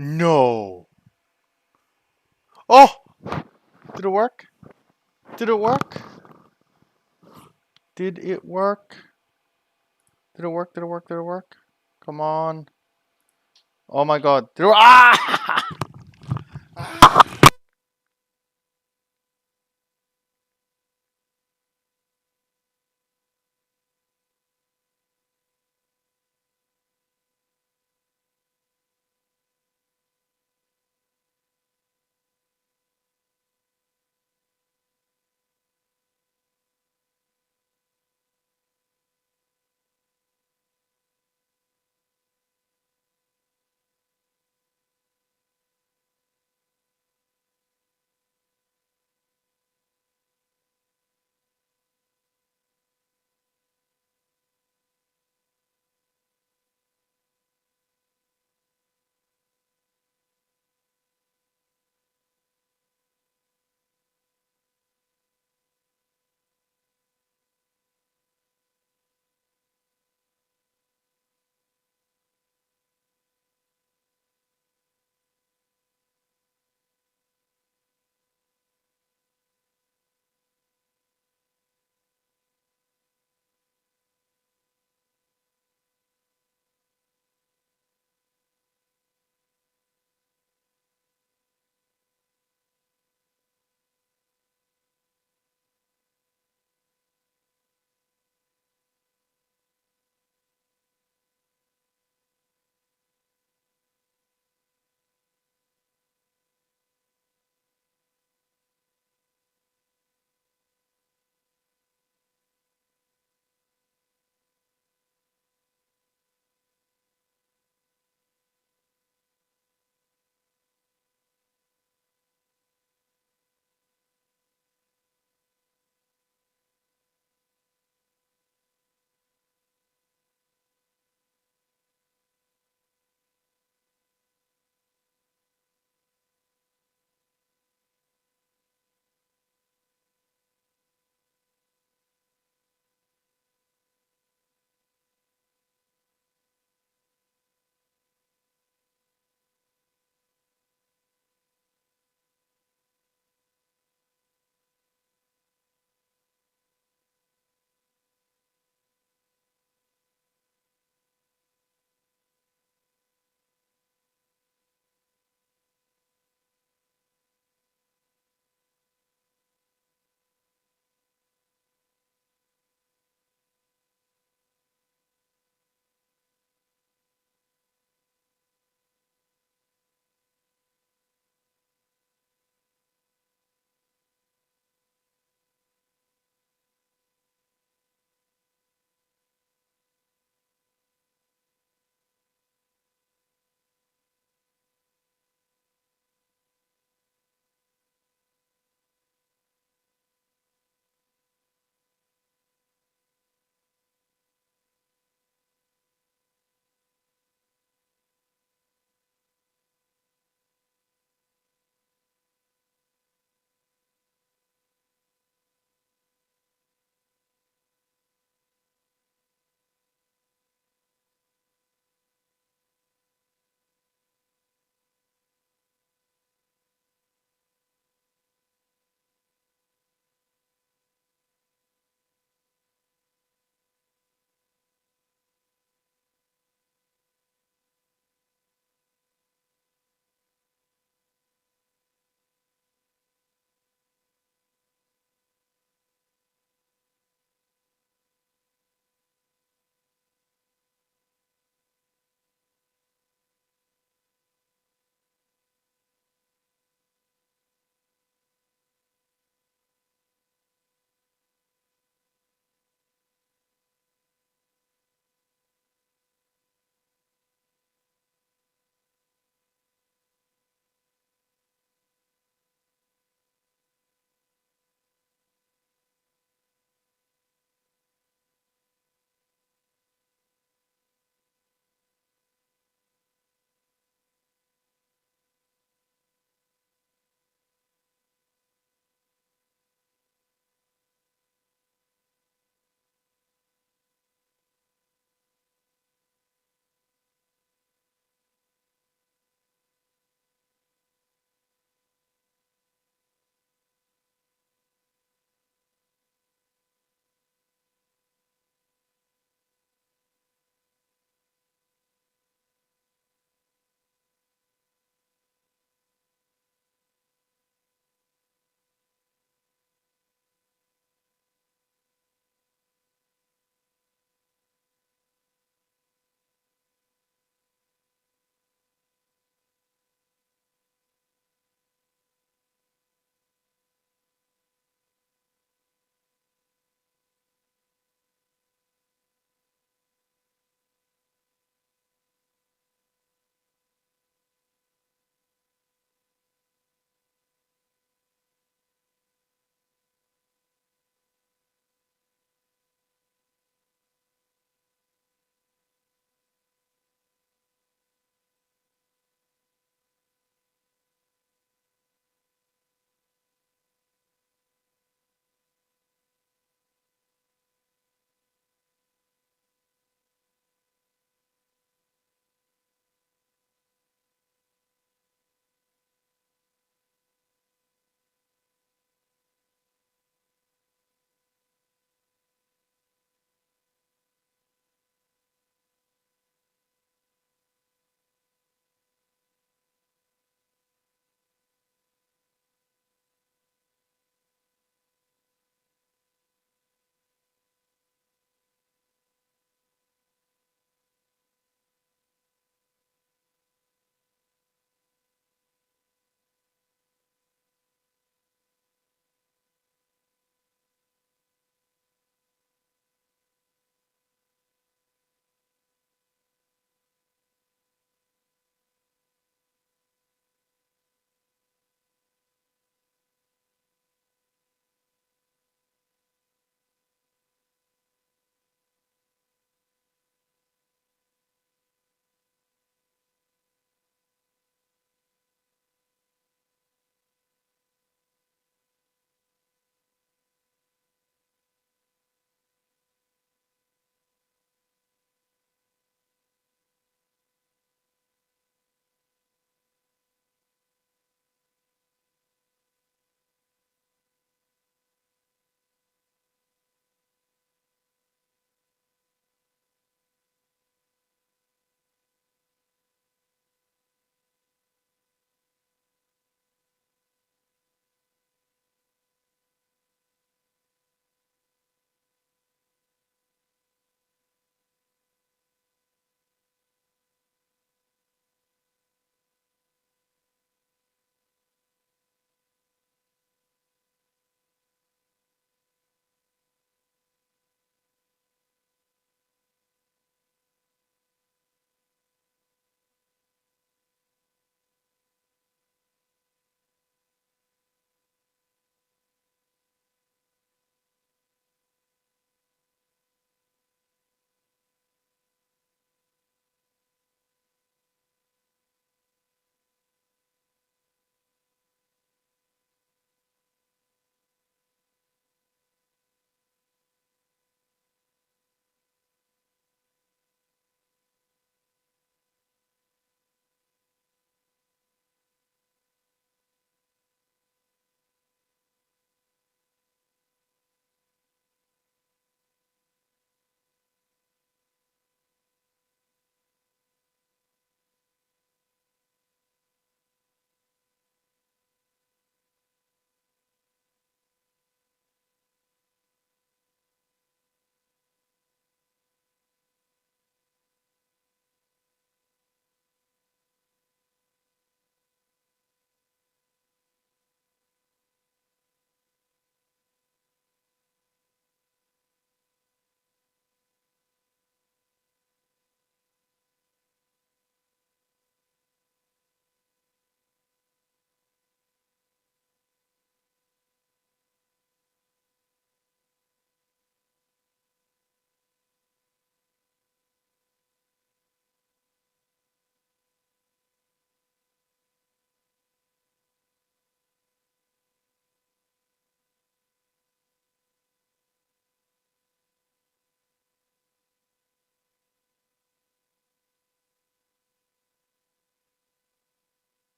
No. Oh! Did it work? Did it work? Did it work? Did it work? Did it work? Did it work? Come on. Oh my god. Did it work? Ah!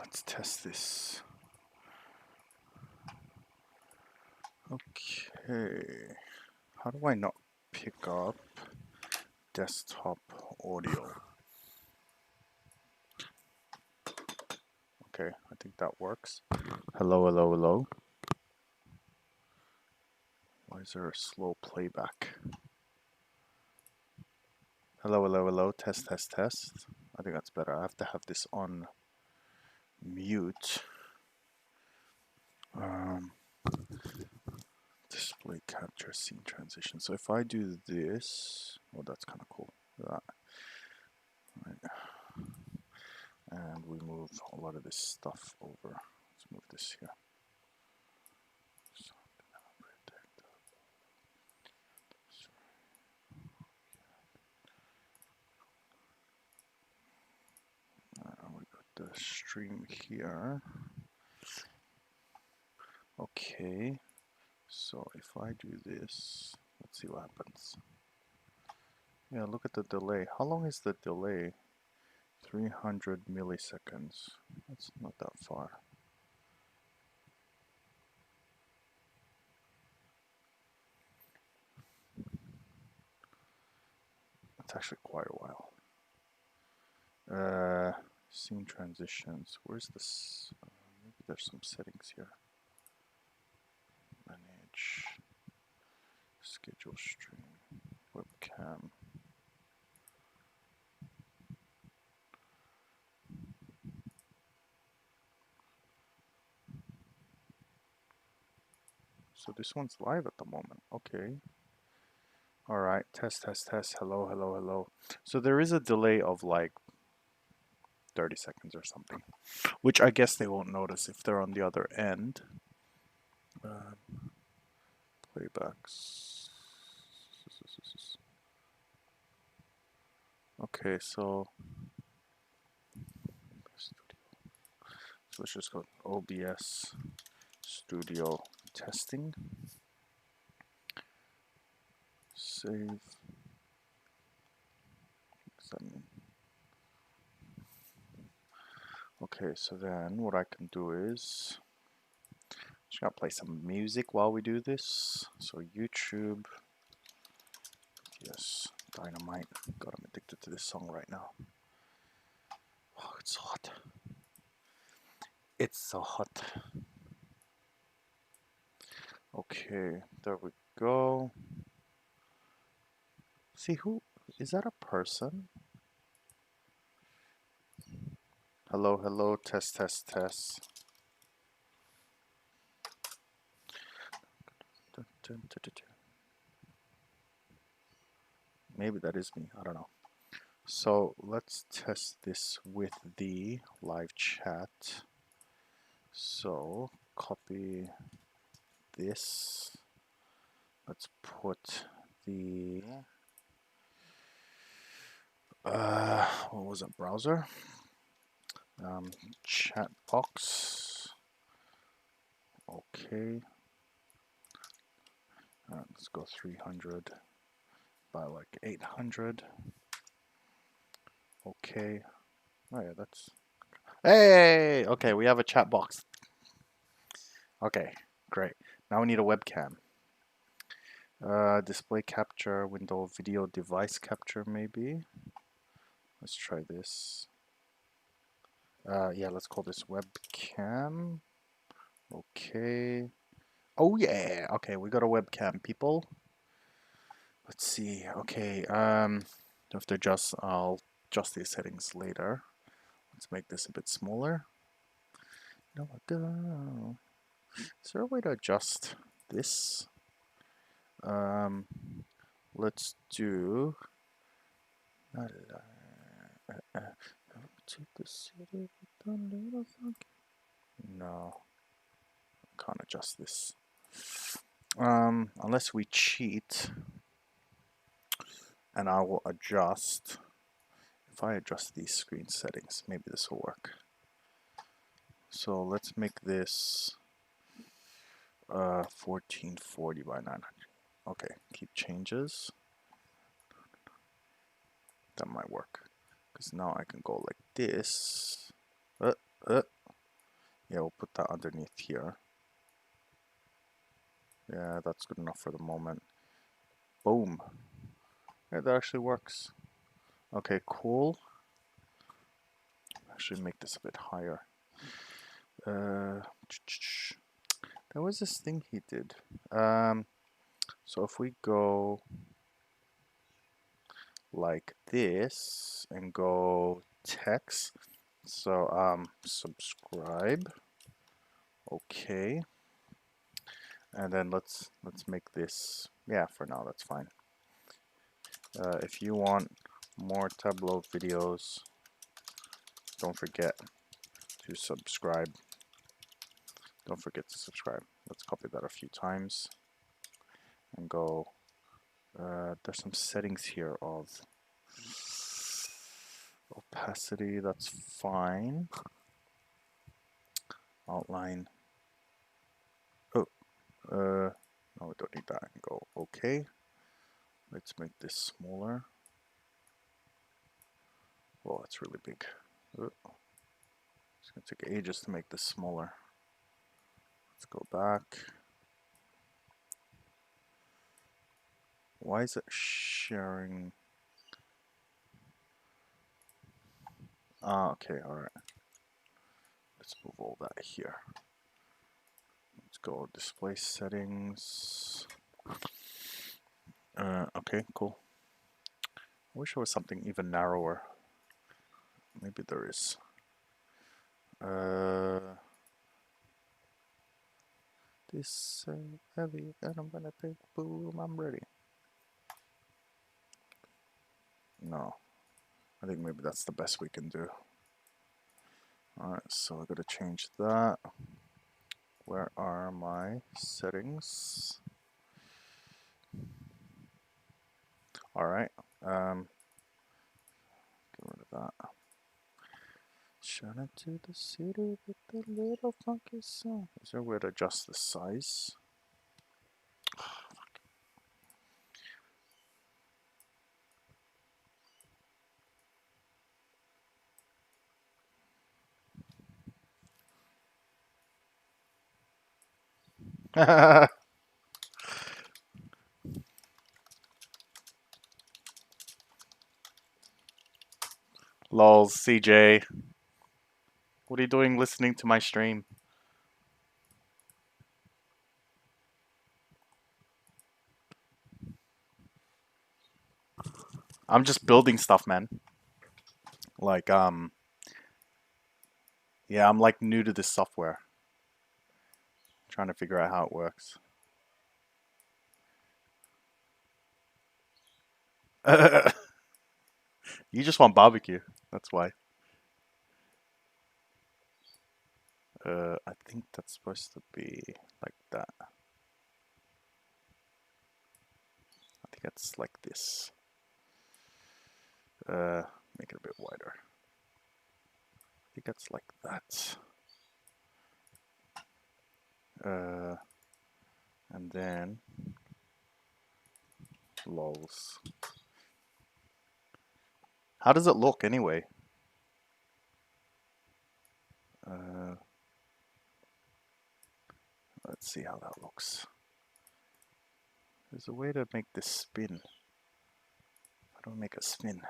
Let's test this. Okay. How do I not pick up desktop audio? Okay, I think that works. Hello, hello, hello. Why is there a slow playback? Hello, hello, hello. Test, test, test. I think that's better. I have to have this on mute. Display capture scene transition. So if I do this, oh, that's kind of cool. That. Right. And we move a lot of this stuff over. Let's move this here. We got the stream here. Okay, so if I do this, let's see what happens. Yeah, look at the delay. How long is the delay? 300 milliseconds. That's not that far. That's actually quite a while. Scene transitions. Where's this? Maybe there's some settings here. Manage. Schedule stream. Webcam. So this one's live at the moment. Okay. All right. Test, test, test. Hello, hello, hello. So there is a delay of like 30 seconds or something, which I guess they won't notice if they're on the other end. Playbacks. Okay, so let's just go OBS Studio testing. Save. What's that mean? Okay, so then what I can do is just gotta play some music while we do this. So YouTube. Yes, Dynamite. God, I'm addicted to this song right now. Oh, it's so hot. It's so hot. Okay, there we go. See, who is that? A person? Hello, hello, test, test, test. Maybe that is me, I don't know. So let's test this with the live chat. So copy this. Let's put the what was it, browser? Chat box. Okay. Let's go 300 by like 800. Okay. Oh yeah, that's... Hey! Okay, we have a chat box. Okay, great. Now we need a webcam. Display capture, window, video device capture maybe. Let's try this. Yeah, let's call this webcam. Okay. Oh yeah. Okay, we got a webcam, people. Let's see. Okay. Have to adjust. I'll adjust these settings later. Let's make this a bit smaller. No, go. Is there a way to adjust this? Let's do. No, can't adjust this. Unless we cheat, and I will adjust. If I adjust these screen settings, maybe this will work. So let's make this 1440 by 900. Okay, keep changes. That might work, because now I can go like this. put that underneath here. Yeah, that's good enough for the moment. Boom. Yeah, that actually works. Okay, cool. Actually make this a bit higher. There was this thing he did. So if we go like this and go text, so subscribe. Okay. And then let's make this, yeah, for now that's fine. If you want more Tableau videos, don't forget to subscribe. Don't forget to subscribe. Let's copy that a few times and go. There's some settings here of opacity, that's fine. Outline. Oh, no, we don't need that. And go okay. Let's make this smaller. Well, that's really big. Oh. It's gonna take ages to make this smaller. Let's go back. Why is it sharing? Ah, okay, alright. Let's move all that here. Let's go display settings. Okay, cool. I wish there was something even narrower. Maybe there is. This heavy, and I'm gonna take boom, I'm ready. No, I think maybe that's the best we can do. Alright, so I gotta change that. Where are my settings? Alright, get rid of that. Shout out to the city with the little funky song. Is there a way to adjust the size? Lol, CJ. What are you doing listening to my stream? I'm just building stuff, man. Like, yeah, I'm like new to this software. Trying to figure out how it works. You just want barbecue. That's why. I think that's supposed to be like that. I think it's like this. Make it a bit wider. I think it's like that. And then lols. How does it look anyway? Let's see how that looks. There's a way to make this spin. How do I make a spin?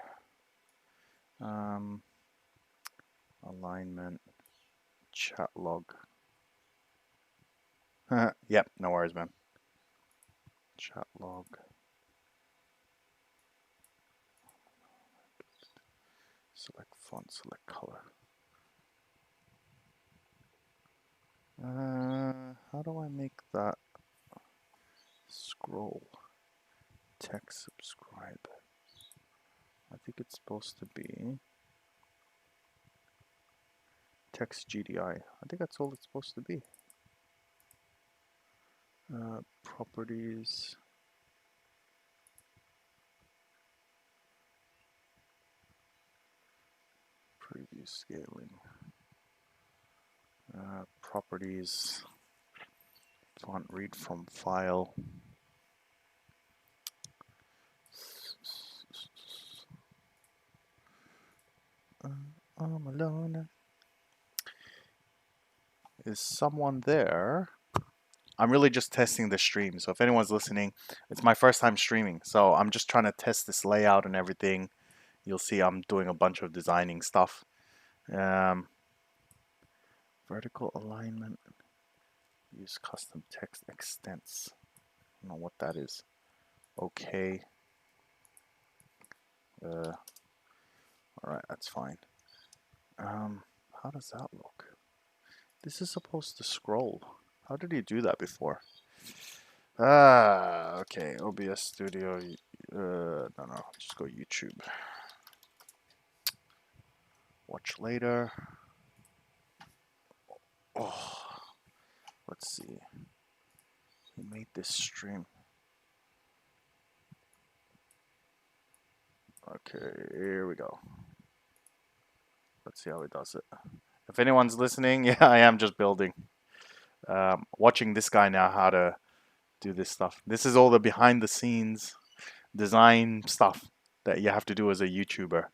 Alignment, chat log. Yep, no worries, man. Chat log. Select font, select color. How do I make that scroll? Text subscribe. I think it's supposed to be text GDI. I think that's all it's supposed to be. Properties. Preview scaling. Properties. Font read from file. I'm alone. Is someone there? I'm really just testing the stream. So if anyone's listening, it's my first time streaming. So I'm just trying to test this layout and everything. You'll see I'm doing a bunch of designing stuff. Vertical alignment. Use custom text extents. I don't know what that is. Okay. All right, that's fine. How does that look? This is supposed to scroll. How did he do that before? Okay. OBS Studio. No. Just go YouTube. Watch later. Oh, let's see. He made this stream. Okay, here we go. Let's see how he does it. If anyone's listening, yeah, I am just building. Watching this guy now how to do this stuff. This is all the behind the scenes design stuff that you have to do as a YouTuber.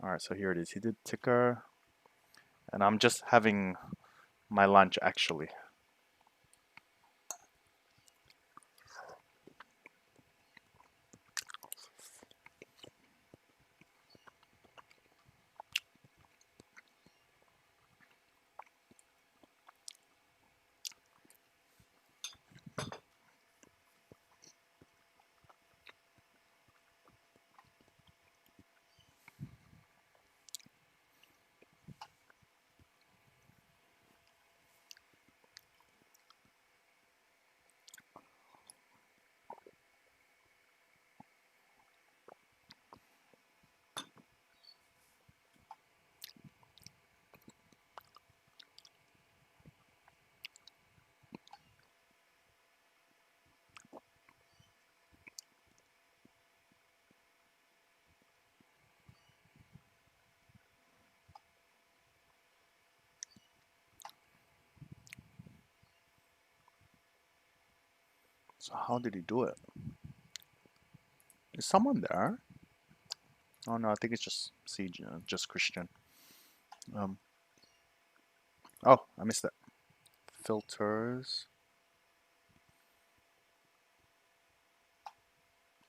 All right, so here it is. He did ticker, and I'm just having my lunch actually. So how did he do it? Is someone there? Oh no, I think it's just Siege, just Christian. Oh, I missed it. Filters.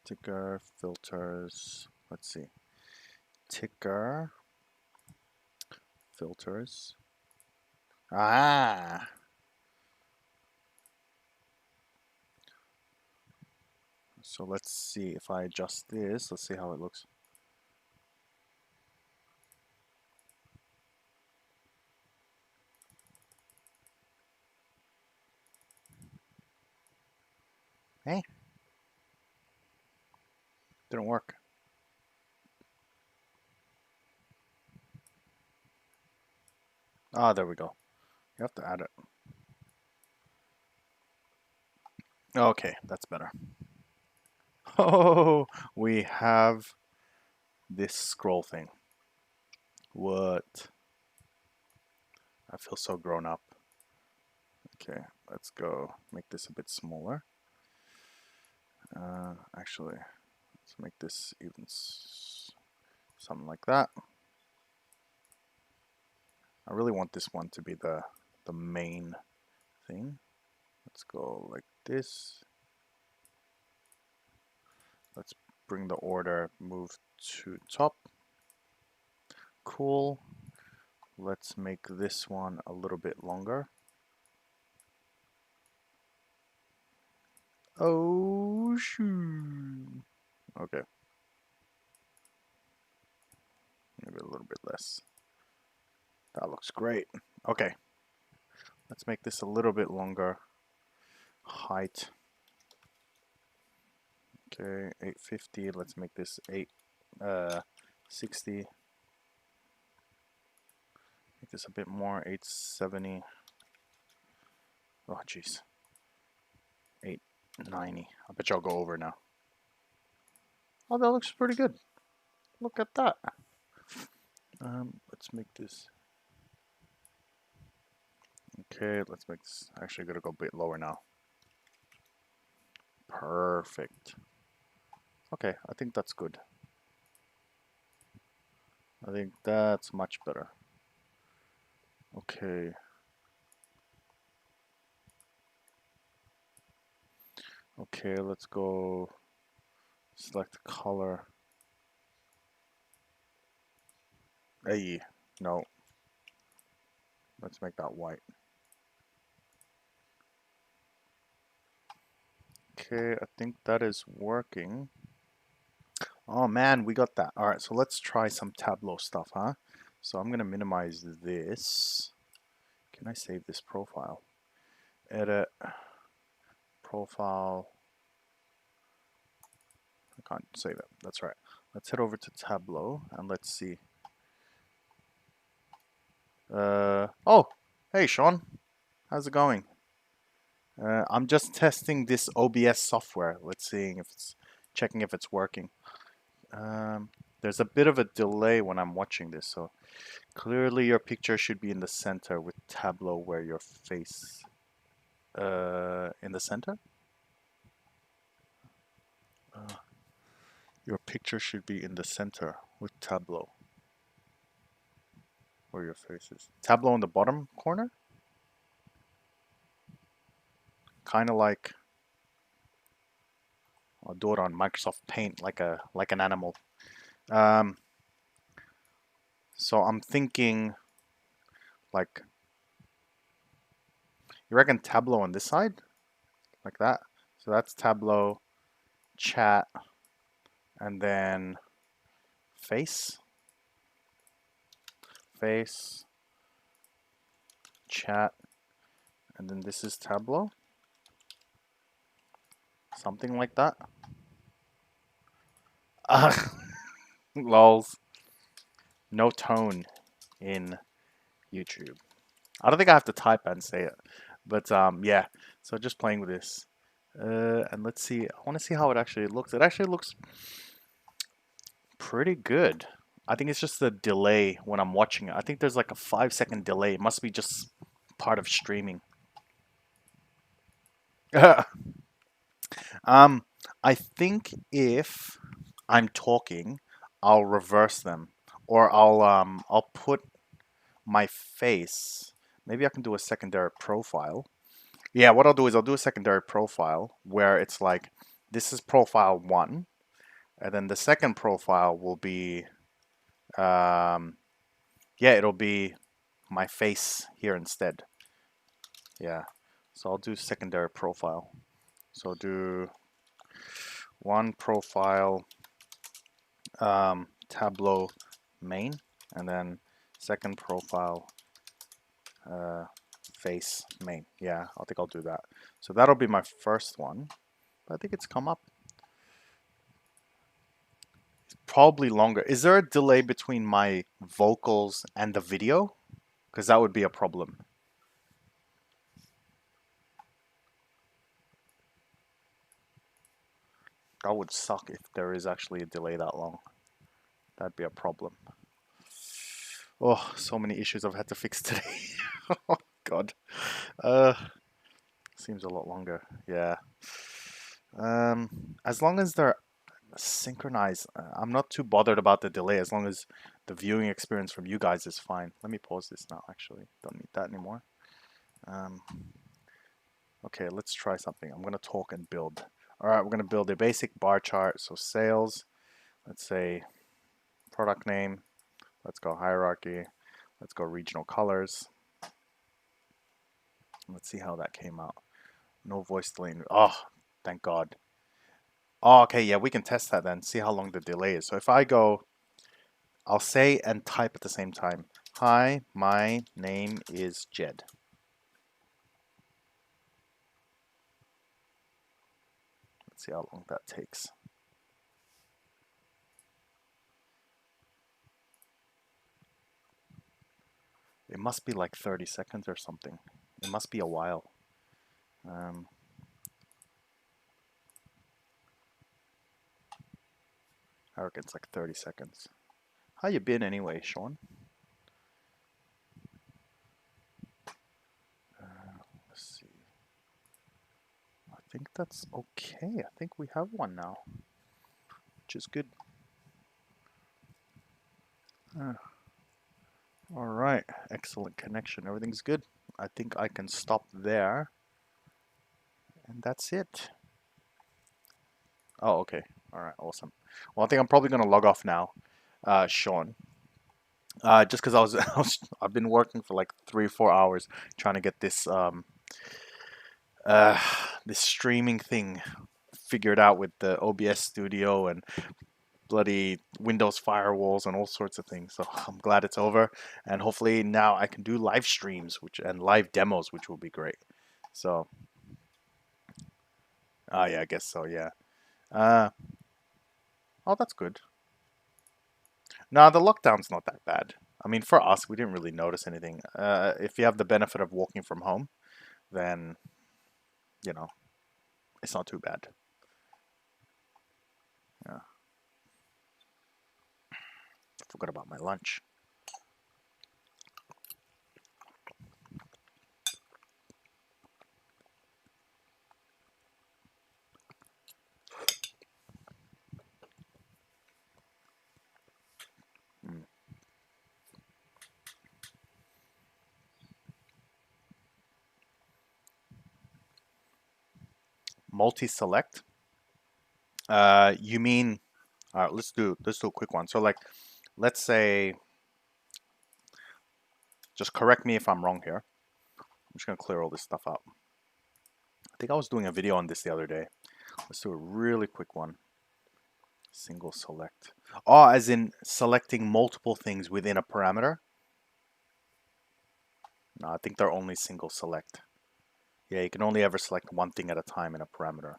Ticker, filters. Let's see. Ticker, filters. Ah! So let's see if I adjust this. Let's see how it looks. Hey, didn't work. Ah, there we go. You have to add it. Okay, that's better. Oh, we have this scroll thing. What? I feel so grown up. Okay, let's go make this a bit smaller. Actually, let's make this even something like that. I really want this one to be the main thing. Let's go like this. Let's bring the order, move to top. Cool. Let's make this one a little bit longer. Oh, shoot. Okay. Maybe a little bit less. That looks great. Okay. Let's make this a little bit longer. Height. Okay, 850. Let's make this 860. Make this a bit more. 870. Oh, jeez. 890. I bet y'all go over now. Oh, that looks pretty good. Look at that. Let's make this. Okay, let's make this. Actually, gonna go a bit lower now. Perfect. Okay, I think that's good. I think that's much better. Okay, Okay, let's go select color. Hey, no, let's make that white. Okay, I think that is working. Oh man, we got that. All right, so let's try some Tableau stuff, huh? So I'm gonna minimize this. Can I save this profile? Edit, profile. I can't save it. That's right. Let's head over to Tableau and let's see. Oh, hey Sean, how's it going? I'm just testing this OBS software. Let's see if it's checking if it's working. There's a bit of a delay when I'm watching this, so clearly your picture should be in the center with Tableau where your face in the center. Your picture should be in the center with Tableau where your face is. Tableau in the bottom corner? Kind of like I'll do it on Microsoft Paint like an animal. Um, so I'm thinking like you reckon Tableau on this side? Like that? So that's Tableau, chat, and then face, face, chat, and then this is Tableau. Something like that. Lols. No tone in YouTube. I don't think I have to type and say it. But yeah, so just playing with this. And let's see, I want to see how it actually looks. It actually looks pretty good. I think it's just the delay when I'm watching it. I think there's like a 5-second delay. It must be just part of streaming. um, I think if I'm talking, I'll reverse them, or I'll put my face. Maybe I can do a secondary profile. Yeah, what I'll do is I'll do a secondary profile where it's like this is profile 1, and then the second profile will be yeah, it'll be my face here instead. Yeah, so I'll do secondary profile. So do one profile Tableau main, and then second profile face main. Yeah, I think I'll do that. So that'll be my first one. But I think it's come up. It's probably longer. Is there a delay between my vocals and the video? Because that would be a problem. That would suck if there is actually a delay that long. That'd be a problem. Oh, so many issues I've had to fix today. Oh, God. Uh, seems a lot longer. Yeah. As long as they're synchronized, I'm not too bothered about the delay as long as the viewing experience from you guys is fine. Let me pause this now, actually. Don't need that anymore. Okay, let's try something. I'm going to talk and build. All right, we're going to build a basic bar chart. So sales, let's say product name. Let's go hierarchy. Let's go regional colors. Let's see how that came out. No voice delay. Oh, thank God. Oh, okay, yeah, we can test that then. See how long the delay is. So if I go, I'll say and type at the same time. Hi, my name is Jed. Let's see how long that takes. It must be like 30 seconds or something. It must be a while. I reckon it's like 30 seconds. How you been anyway, Sean? Let's see. I think that's okay. I think we have one now, which is good. All right, excellent connection. Everything's good. I think I can stop there. And that's it. Oh, okay. All right, awesome. Well, I think I'm probably gonna log off now, Sean. Just because I've been working for like 3 or 4 hours trying to get uh, this streaming thing figured out with the OBS studio and bloody Windows firewalls and all sorts of things. So I'm glad it's over, and hopefully now I can do live streams, which and live demos, which will be great. So, yeah, I guess so. Yeah. Uh, oh, that's good. No, the lockdown's not that bad. I mean, for us, we didn't really notice anything. If you have the benefit of working from home, then you know it's not too bad. Yeah, forgot about my lunch. Mm. Multi-select. You mean? All right, let's do a quick one. So like, let's say, just correct me if I'm wrong here. I'm just gonna clear all this stuff up. I think I was doing a video on this the other day. Let's do a really quick one. Single select. Oh, as in selecting multiple things within a parameter? No, I think they're only single select. Yeah, you can only ever select one thing at a time in a parameter.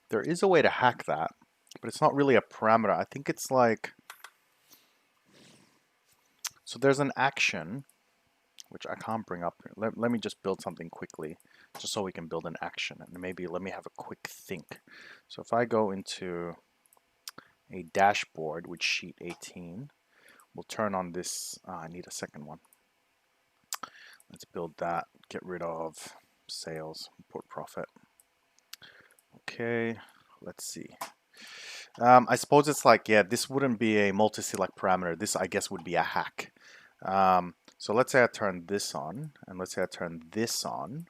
There is a way to hack that, but it's not really a parameter. I think it's like, so there's an action, which I can't bring up. Let me just build something quickly, just so we can build an action. And maybe let me have a quick think. So if I go into a dashboard with sheet 18, we'll turn on this. I need a second one. Let's build that. Get rid of sales, import profit. Okay, let's see. I suppose it's like, yeah, this wouldn't be a multi-select parameter. This, I guess, would be a hack. So let's say I turn this on, and let's say I turn this on.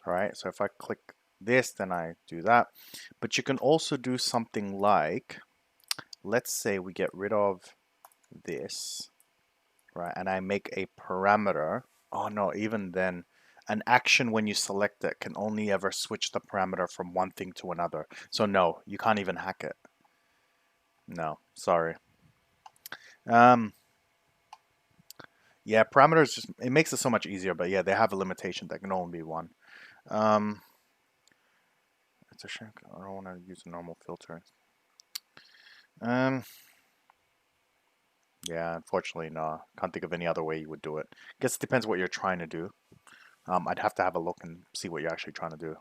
All right, so if I click this, then I do that. But you can also do something like, let's say we get rid of this, right? And I make a parameter. Oh no, even then, an action when you select it can only ever switch the parameter from one thing to another. So no, you can't even hack it. No, sorry. Um, yeah, parameters just, it makes it so much easier, but yeah, they have a limitation that can only be one. It's a shame. I don't want to use a normal filter. Um, yeah, unfortunately, no. Can't think of any other way you would do it. Guess it depends what you're trying to do. I'd have to have a look and see what you're actually trying to do.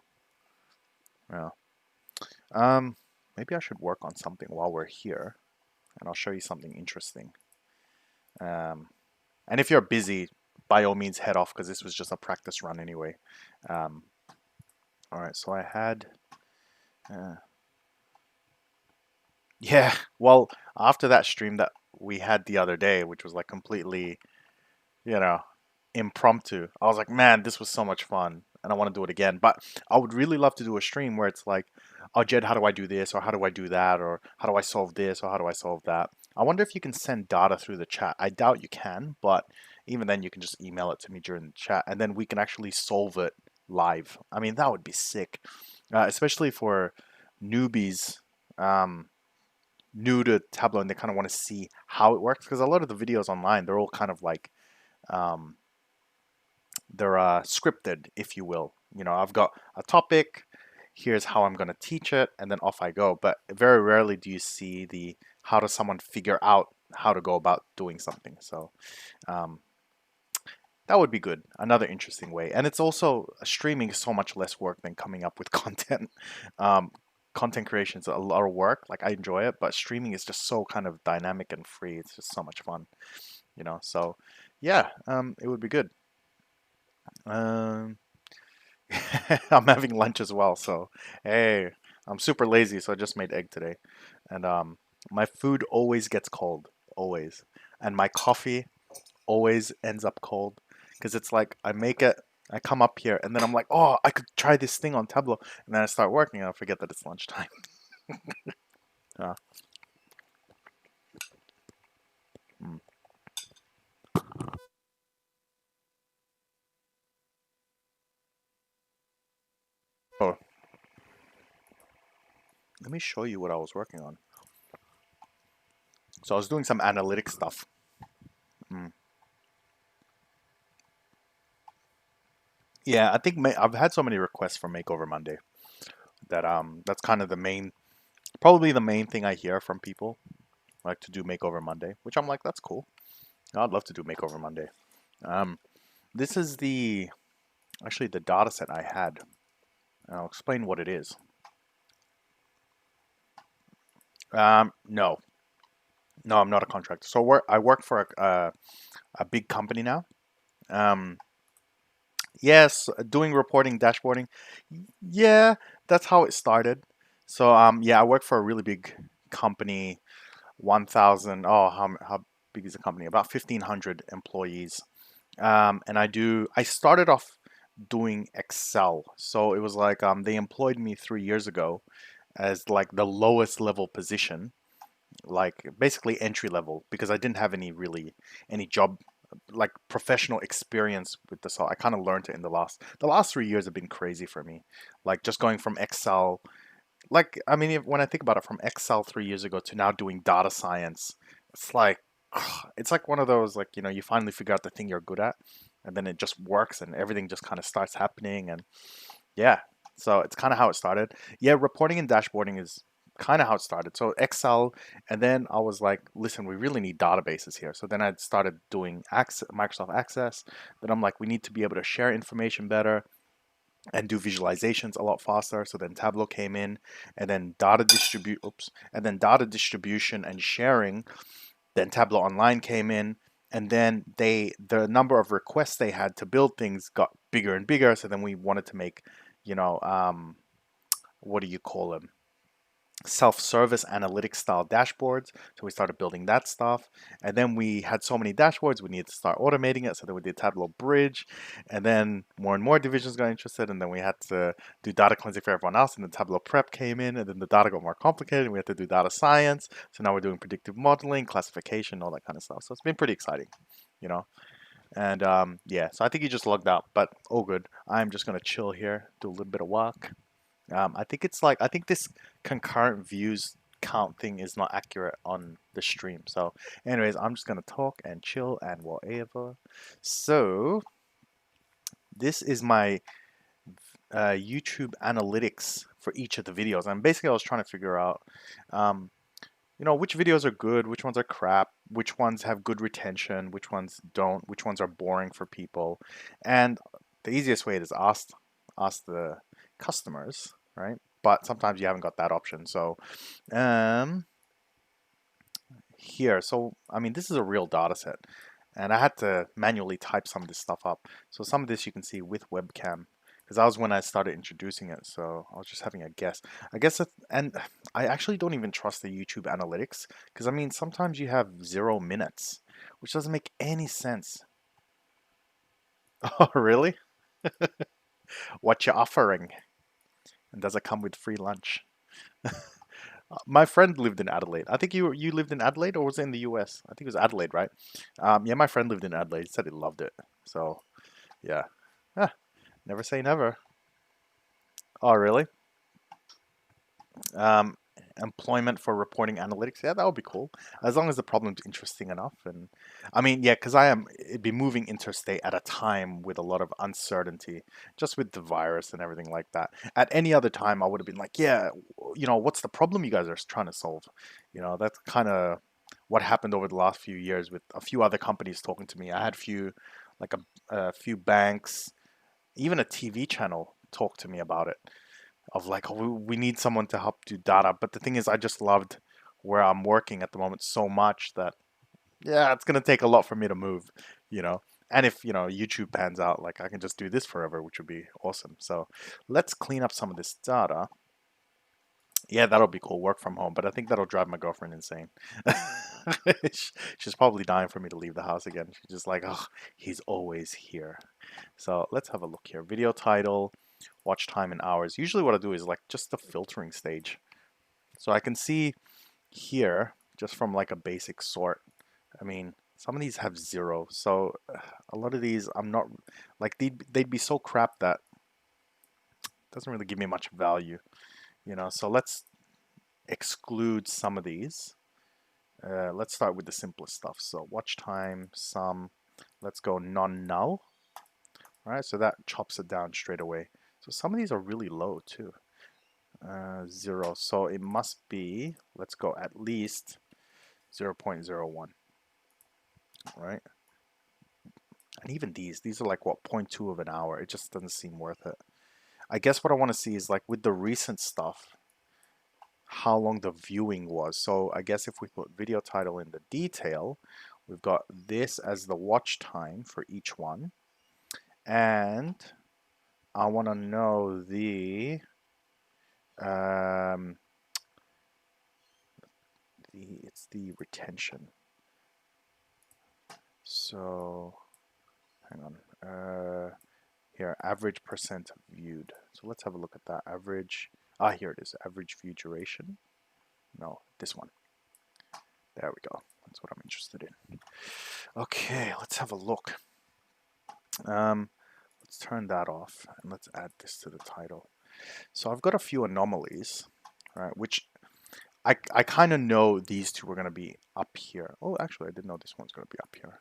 Yeah. Maybe I should work on something while we're here, and I'll show you something interesting. And if you're busy, by all means head off because this was just a practice run anyway. All right, so I had, yeah, well, after that stream that we had the other day, which was like completely, you know, impromptu, I was like, man, this was so much fun and I want to do it again. But I would really love to do a stream where it's like, oh, Jed, how do I do this? Or how do I do that? Or how do I solve this? Or how do I solve that? I wonder if you can send data through the chat. I doubt you can, but even then you can just email it to me during the chat and then we can actually solve it live. I mean, that would be sick, especially for newbies, new to Tableau, and they kind of want to see how it works because a lot of the videos online, they're all kind of like, um, they're scripted, if you will. You know, I've got a topic, here's how I'm going to teach it, and then off I go. But very rarely do you see the how does someone figure out how to go about doing something. So um, that would be good. Another interesting way. And it's also, streaming is so much less work than coming up with content. Um, Content creation is a lot of work. Like I enjoy it, but streaming is just so kind of dynamic and free. It's just so much fun, you know. So yeah, it would be good. Um, I'm having lunch as well, so hey, I'm super lazy, so I just made egg today. And my food always gets cold, always. And my coffee always ends up cold because it's like I make it I come up here and then I'm like, oh, I could try this thing on Tableau. And then I start working and I forget that it's lunchtime. uh, mm. Oh, let me show you what I was working on. So I was doing some analytic stuff. Mm. Yeah, I think I've had so many requests for Makeover Monday that that's kind of the main, probably the main thing I hear from people, like to do Makeover Monday, which I'm like, that's cool. I'd love to do Makeover Monday. Um, this is actually the data set I had. I'll explain what it is. No, no, I'm not a contractor. So I work for a big company now. Um, yes, doing reporting, dashboarding. Yeah, that's how it started. So yeah, I work for a really big company. 1,000. Oh, how big is the company? About 1,500 employees. And I started off doing Excel. So it was like they employed me 3 years ago as like the lowest level position, like basically entry level, because I didn't have any job like professional experience with the software. I kind of learned it in the last 3 years have been crazy for me. Like just going from Excel, like I mean when I think about it, from Excel 3 years ago to now doing data science, it's like it's like one of those, like, you finally figure out the thing you're good at, and then it just works and everything just kind of starts happening. And yeah, so it's kind of how it started. Yeah, reporting and dashboarding is kind of how it started. So Excel, and then I was like, listen, we really need databases here. So then I started doing Microsoft Access. Then I'm like, we need to be able to share information better and do visualizations a lot faster. So then Tableau came in, and then data distribution and sharing. Then Tableau Online came in, and then the number of requests they had to build things got bigger and bigger. So then we wanted to make, you know, what do you call them? Self-service analytics style dashboards. So we started building that stuff, and then we had so many dashboards we needed to start automating it. So then we did Tableau Bridge, and then more and more divisions got interested, and then we had to do data cleansing for everyone else, and then Tableau Prep came in, and then the data got more complicated, and we had to do data science. So now we're doing predictive modeling, classification, all that kind of stuff. So it's been pretty exciting, you know. And yeah, so I think you just logged out, but all good. I'm just gonna chill here, do a little bit of work. I think this concurrent views count thing is not accurate on the stream. So, anyways, I'm just gonna talk and chill and whatever. So, this is my YouTube analytics for each of the videos. And basically, I was trying to figure out, um, which videos are good, which ones are crap, which ones have good retention, which ones don't, which ones are boring for people. And the easiest way is ask the customers, right? But sometimes you haven't got that option. So um, here, so I mean, this is a real data set, and I had to manually type some of this stuff up. So some of this you can see with webcam, because that was when I started introducing it. So I was just having a guess. I guess, and I actually don't even trust the YouTube analytics, because I mean, sometimes you have 0 minutes, which doesn't make any sense. Oh, really? What you offering? And does it come with free lunch? My friend lived in Adelaide. I think you lived in Adelaide, or was it in the US? I think it was Adelaide, right? Yeah, my friend lived in Adelaide. He said he loved it. So yeah, ah, never say never. Oh, really? Um, Employment for reporting analytics. Yeah, that would be cool, as long as the problem's interesting enough. And I mean, yeah, because it'd be moving interstate at a time with a lot of uncertainty, just with the virus and everything like that. At any other time, I would have been like, yeah, what's the problem you guys are trying to solve? That's kind of what happened over the last few years with a few other companies talking to me. I had like a few banks, even a TV channel talk to me about it, of like, oh, we need someone to help do data. But the thing is, I just loved where I'm working at the moment so much that, yeah, it's gonna take a lot for me to move, you know. And if YouTube pans out, like I can just do this forever, which would be awesome. So let's clean up some of this data. Yeah, that'll be cool. Work from home, but I think that'll drive my girlfriend insane. She's probably dying for me to leave the house again. She's just like, oh, he's always here. So let's have a look here. Video title, watch time in hours. Usually what I do is like just the filtering stage. So I can see here, just from like a basic sort. I mean, some of these have 0. So a lot of these I'm not like they'd be so crap that doesn't really give me much value, you know. So let's exclude some of these. Let's start with the simplest stuff. So watch time, sum. Let's go non-null. All right, so that chops it down straight away. So some of these are really low too. 0. So it must be, let's go at least 0.01, right? And even these are like what, 0.2 of an hour. It just doesn't seem worth it. I guess what I want to see is like with the recent stuff, how long the viewing was. So I guess if we put video title in the detail, we've got this as the watch time for each one. And I want to know um, it's the retention. So hang on. Here, average percent viewed. So let's have a look at that. Average. Here it is. Average view duration. No, this one. There we go. That's what I'm interested in. Okay, let's have a look. Let's turn that off and let's add this to the title. So I've got a few anomalies, right? Which I kind of know these two are going to be up here. Oh, actually, I didn't know this one's going to be up here.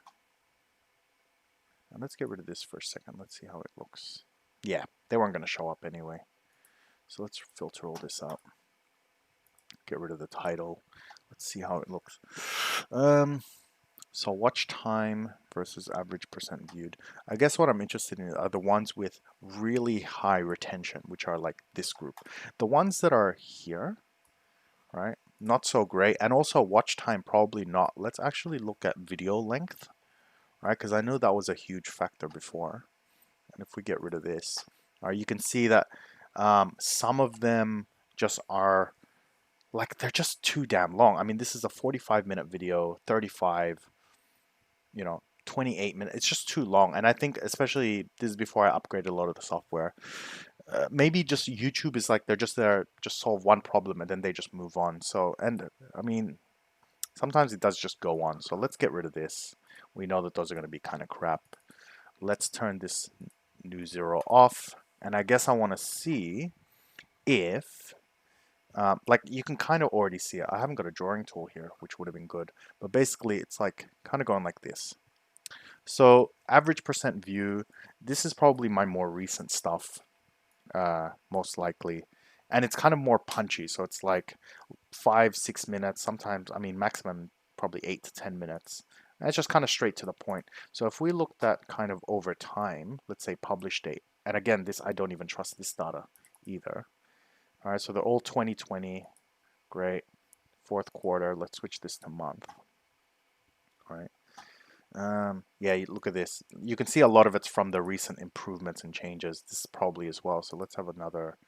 And let's get rid of this for a second. Let's see how it looks. Yeah, they weren't going to show up anyway. So let's filter all this out. Get rid of the title. Let's see how it looks. So watch time versus average percent viewed. I guess what I'm interested in are the ones with really high retention, which are like this group. The ones that are here, right? Not so great. And also watch time, probably not. Let's actually look at video length, right? Because I know that was a huge factor before. And if we get rid of this, you can see that some of them just are like, they're just too damn long. I mean, this is a 45-minute video, 35, 28 minutes. It's just too long. And I think, especially this is before I upgraded a lot of the software, maybe just YouTube is like they're just there, just solve one problem and then they just move on. So, and I mean, sometimes it does just go on. So let's get rid of this. We know that those are going to be kind of crap. Let's turn this new 0 off. And I guess I want to see if, like you can kind of already see it. I haven't got a drawing tool here, which would have been good. But basically it's like kind of going like this. So average percent view, this is probably my more recent stuff, most likely. And it's kind of more punchy. So it's like 5-6 minutes, sometimes, I mean, maximum probably 8 to 10 minutes. And it's just kind of straight to the point. So if we looked at kind of over time, let's say publish date, and again, this, I don't even trust this data either. All right, so they're all 2020, great. Fourth quarter, let's switch this to month. All right. Yeah, look at this. You can see a lot of it's from the recent improvements and changes. This is probably as well. So let's have another,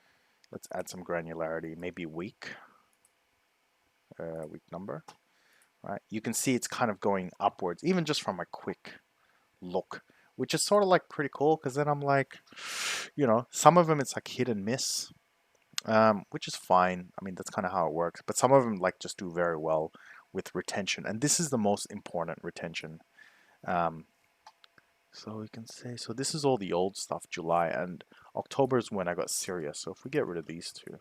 let's add some granularity, maybe week number, right? You can see it's kind of going upwards, even just from a quick look, which is sort of like pretty cool because then I'm like, some of them it's like hit and miss, which is fine. I mean, that's kind of how it works. But some of them like just do very well with retention. And this is the most important retention. So we can say, so this is all the old stuff, July, and October is when I got serious. So if we get rid of these two,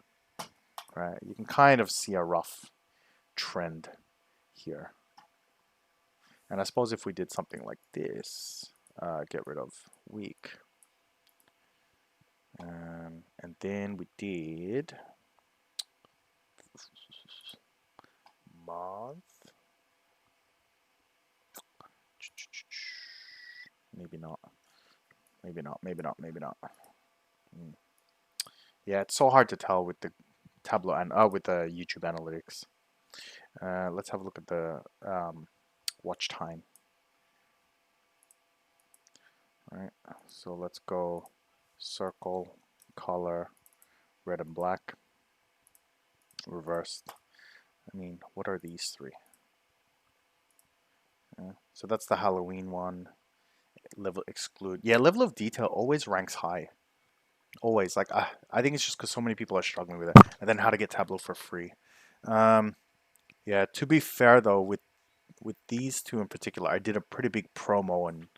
right, you can kind of see a rough trend here. And I suppose if we did something like this, get rid of week, and then we did month, maybe not, maybe not, maybe not, maybe not. Yeah, it's so hard to tell with the Tableau and with the YouTube analytics. Let's have a look at the watch time. All right, so let's go circle, color, red and black. reversed. I mean, what are these three? So that's the Halloween one. Level exclude. Yeah, level of detail always ranks high. Always. Like, I think it's just because so many people are struggling with it. And then how to get Tableau for free. Um, yeah, to be fair though, with these two in particular, I did a pretty big promo on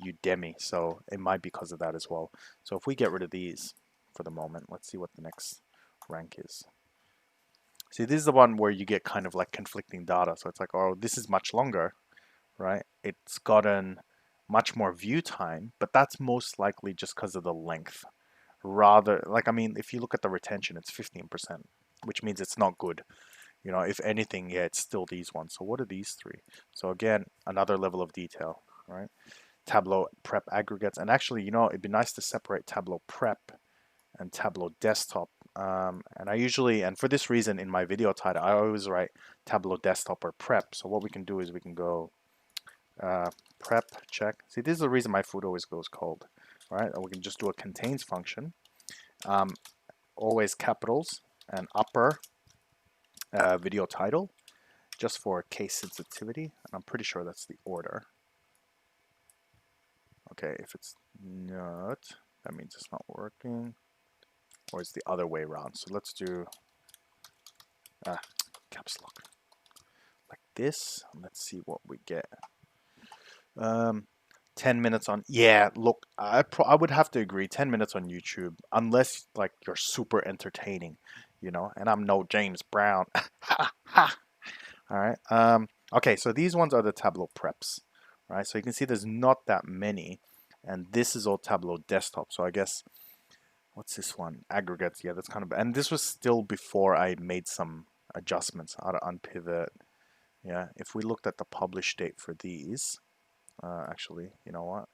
Udemy, so it might be because of that as well. So if we get rid of these for the moment, let's see what the next rank is. See, this is the one where you get kind of like conflicting data. So it's like, oh, this is much longer, right? It's gotten much more view time, but that's most likely just because of the length. Rather, like, I mean, if you look at the retention, it's 15%, which means it's not good. You know, if anything, yeah, it's still these ones. So what are these three? So again, another level of detail, right? Tableau prep aggregates. And actually, you know, it'd be nice to separate Tableau prep and Tableau desktop. And I usually, and for this reason in my video title, I always write Tableau desktop or prep. So what we can do is we can go prep check. See, this is the reason my food always goes cold, right? Or we can just do a contains function. Always capitals and upper video title just for case sensitivity. And I'm pretty sure that's the order. Okay, if it's not, that means it's not working. Or it's the other way around. So let's do caps lock like this. Let's see what we get. 10 minutes on, yeah, look, I would have to agree, 10 minutes on YouTube, unless like you're super entertaining, you know, and I'm no James Brown. All right. Okay, so these ones are the Tableau preps, right? So you can see there's not that many, and this is all Tableau desktop. So I guess, what's this one? Aggregates, yeah, that's kind of, and this was still before I made some adjustments, how to unpivot. Yeah, if we looked at the publish date for these, actually, you know what?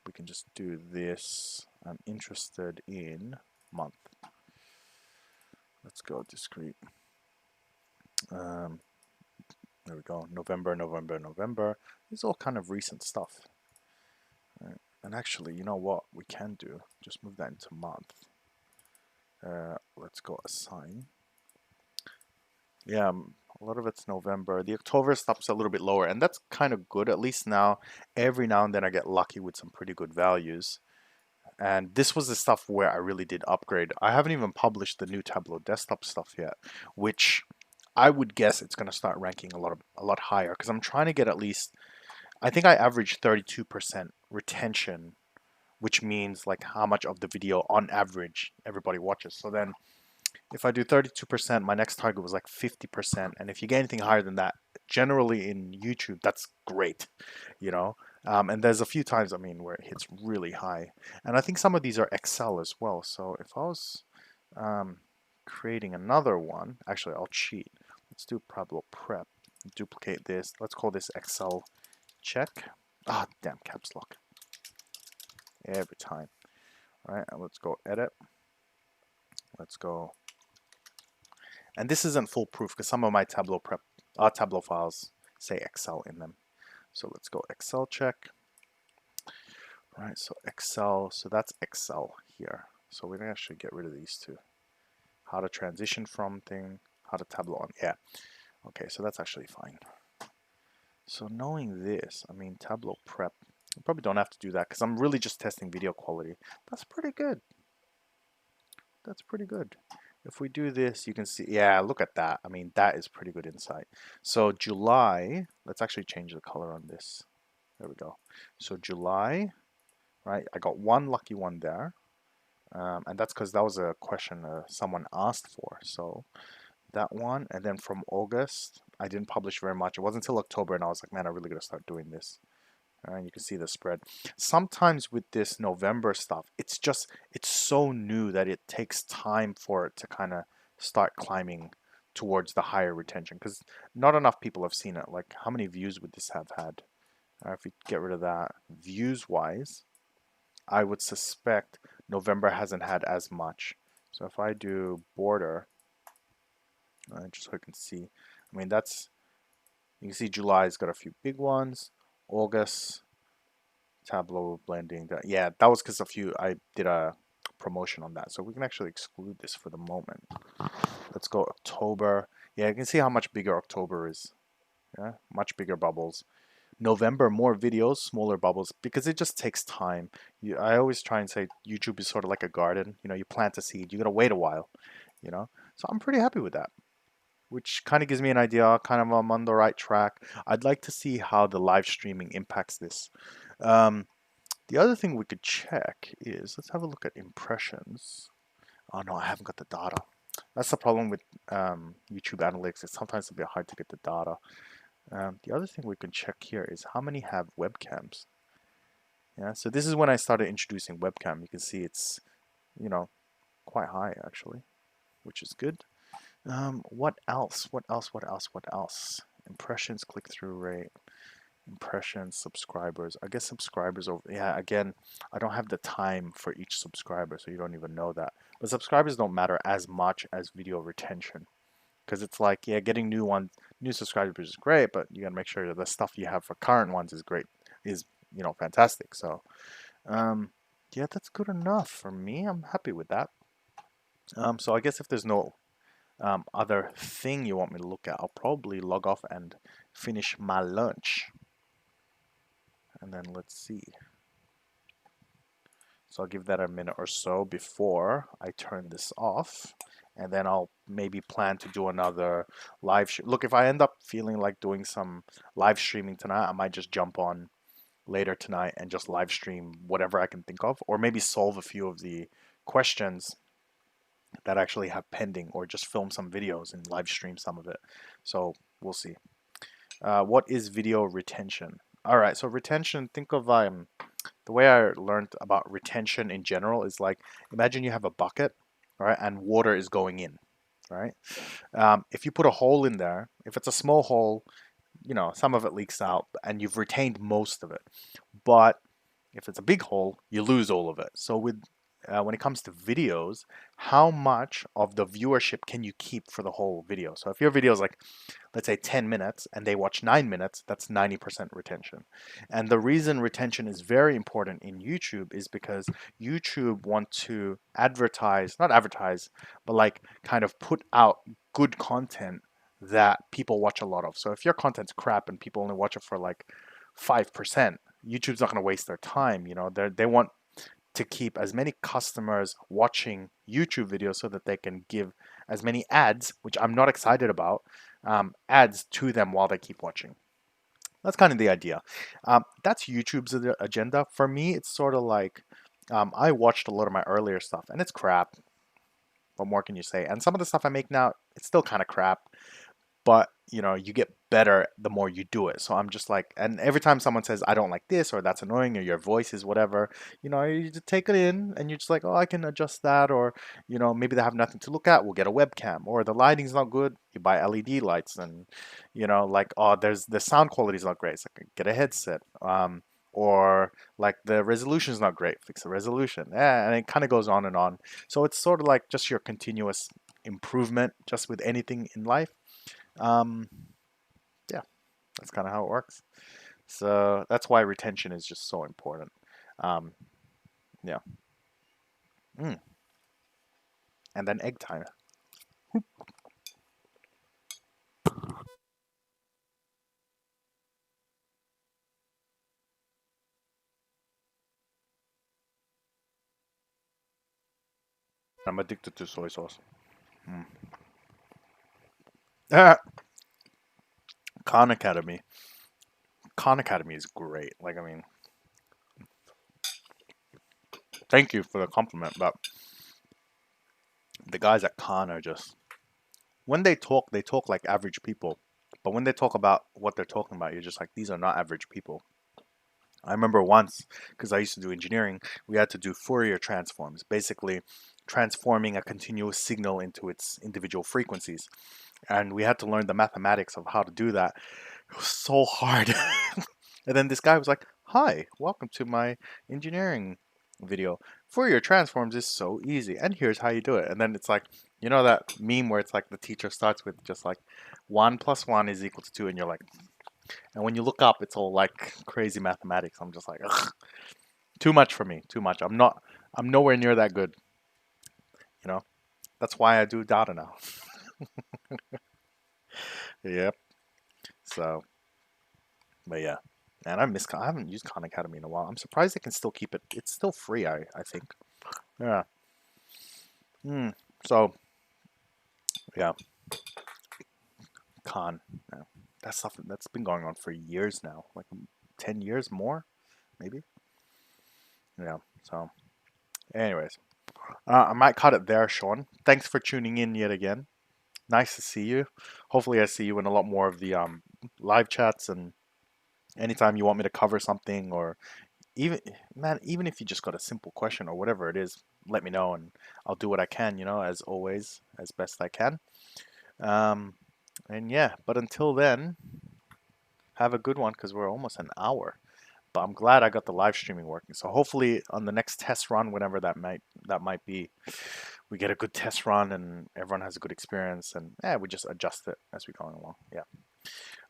We can just do this. I'm interested in month. Let's go discrete. There we go. November, November, November. This is all kind of recent stuff. Right. And actually, you know what we can do? Just move that into month. Let's go assign. Yeah, a lot of it's November. The October stuff's a little bit lower, and that's kind of good. At least now, every now and then I get lucky with some pretty good values. And this was the stuff where I really did upgrade. I haven't even published the new Tableau desktop stuff yet, which I would guess it's going to start ranking a lot higher because I'm trying to get at least, I think I averaged 32% retention, which means like how much of the video on average everybody watches. So then if I do 32%, my next target was like 50%. And if you get anything higher than that, generally in YouTube, that's great, you know? And there's a few times, I mean, where it hits really high. And I think some of these are Excel as well. So if I was creating another one, actually, I'll cheat. Let's do Tableau prep, duplicate this. Let's call this Excel check. Ah, damn, caps lock. Every time. All right, and let's go edit. Let's go. And this isn't foolproof because some of my Tableau Tableau files say Excel in them. So let's go Excel check. All right, so Excel, so that's Excel here. So we're gonna actually get rid of these two. How to transition from thing, how to Tableau on, yeah. Okay, so that's actually fine. So knowing this, I mean, Tableau prep, I probably don't have to do that because I'm really just testing video quality. That's pretty good. That's pretty good. If we do this, you can see, yeah, look at that. I mean, that is pretty good insight. So July, let's actually change the color on this. There we go. So July, right? I got one lucky one there. And that's because that was a question someone asked for. So that one, and then from August, I didn't publish very much. It wasn't until October, and I was like, man, I really gotta start doing this. And you can see the spread. Sometimes with this November stuff, it's so new that it takes time for it to kind of start climbing towards the higher retention because not enough people have seen it. Like, how many views would this have had? If we get rid of that, views wise, I would suspect November hasn't had as much. So if I do border, just so you can see, I mean, you can see July's got a few big ones. August, Tableau blending. Yeah, that was because I did a promotion on that. So we can actually exclude this for the moment. Let's go October. Yeah, you can see how much bigger October is. Yeah, much bigger bubbles. November, more videos, smaller bubbles, because it just takes time. I always try and say YouTube is sort of like a garden. You know, you plant a seed, you gotta wait a while, you know? So I'm pretty happy with that, which kind of gives me an idea, kind of I'm on the right track. I'd like to see how the live streaming impacts this. Um, the other thing we could check is, let's have a look at impressions. Oh no, I haven't got the data. That's the problem with YouTube analytics. It's sometimes a bit hard to get the data. The other thing we can check here is how many have webcams. Yeah, so this is when I started introducing webcam. You can see it's, you know, quite high actually, which is good. What else? What else? What else? What else? Impressions, click-through rate, impressions, subscribers. I guess subscribers over. Yeah, again, I don't have the time for each subscriber, so you don't even know that. But subscribers don't matter as much as video retention, because it's like, yeah, getting new subscribers is great, but you gotta make sure that the stuff you have for current ones is great, is fantastic. So, yeah, that's good enough for me. I'm happy with that. So I guess if there's no other thing you want me to look at, I'll probably log off and finish my lunch. And then let's see. So I'll give that a minute or so before I turn this off. And then I'll maybe plan to do another live stream. Look, if I end up feeling like doing some live streaming tonight, I might just jump on later tonight and just live stream whatever I can think of, or maybe solve a few of the questions that I actually have pending, or just film some videos and live stream some of it. So we'll see. What is video retention? All right, so retention, think of the way I learned about retention in general is like, imagine you have a bucket, all right, and water is going in, right? If you put a hole in there, if it's a small hole, some of it leaks out and you've retained most of it. But if it's a big hole, you lose all of it. So when it comes to videos, how much of the viewership can you keep for the whole video? So if your video is like, let's say 10 minutes and they watch 9 minutes, that's 90% retention. And the reason retention is very important in YouTube is because YouTube want to not advertise, but like kind of put out good content that people watch a lot of. So if your content's crap and people only watch it for like 5%, YouTube's not going to waste their time. They want to keep as many customers watching YouTube videos so that they can give as many ads, which I'm not excited about, ads to them while they keep watching. That's kind of the idea. That's YouTube's agenda. For me, it's sort of like I watched a lot of my earlier stuff and it's crap. What more can you say? And some of the stuff I make now, it's still kind of crap. But you get better the more you do it. So I'm just like, and every time someone says I don't like this, or that's annoying, or your voice is whatever, you just take it in and you're just like, oh, I can adjust that. Or maybe they have nothing to look at, we'll get a webcam. Or the lighting's not good, you buy LED lights. And like, oh, the sound quality is not great, it's like, get a headset. Or like the resolution is not great, fix the resolution. Yeah, and it kind of goes on and on. So it's sort of like just your continuous improvement just with anything in life. Yeah, that's kind of how it works. So that's why retention is just so important. Yeah. Mm. And then egg time. I'm addicted to soy sauce. Mm. Ah, Khan Academy. Khan Academy is great. Like, I mean, thank you for the compliment, but the guys at Khan are just, when they talk like average people. But when they talk about what they're talking about, you're just like, these are not average people. I remember once, because I used to do engineering, we had to do Fourier transforms, basically transforming a continuous signal into its individual frequencies. And we had to learn the mathematics of how to do that. It was so hard. And then this guy was like, hi, welcome to my engineering video. Fourier transforms is so easy, and here's how you do it. And then it's like, that meme where it's like the teacher starts with just like 1 + 1 is equal to 2, and you're like, and when you look up, it's all like crazy mathematics. I'm just like, ugh, too much for me, too much. I'm nowhere near that good. You know, that's why I do data now. Yep. So, but yeah. And I haven't used Khan Academy in a while. I'm surprised they can still keep it. It's still free, I think. Yeah. So, yeah, Khan. Yeah. That stuff that's been going on for years now. Like 10 years more, maybe. Yeah. So, anyways, I might cut it there, Sean. Thanks for tuning in yet again. Nice to see you. Hopefully, I see you in a lot more of the live chats, and anytime you want me to cover something, or even, man, even if you just got a simple question or whatever it is, let me know and I'll do what I can, as always, as best I can. Um, and yeah, but until then, have a good one because we're almost an hour. But I'm glad I got the live streaming working. So hopefully on the next test run, whenever that might be, we get a good test run and everyone has a good experience, and yeah, we just adjust it as we go along. Yeah.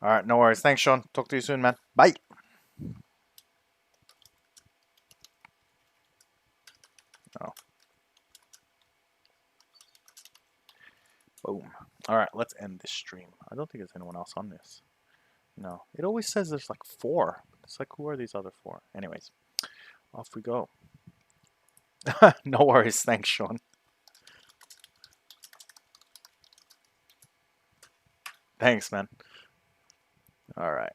All right, no worries. Thanks, Sean. Talk to you soon, man. Bye. Oh, boom. All right, let's end this stream. I don't think there's anyone else on this. No, it always says there's like 4. It's like, who are these other 4? Anyways, off we go. No worries. Thanks, Sean. Thanks, man. All right.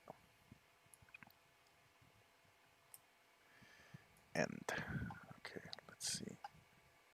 End.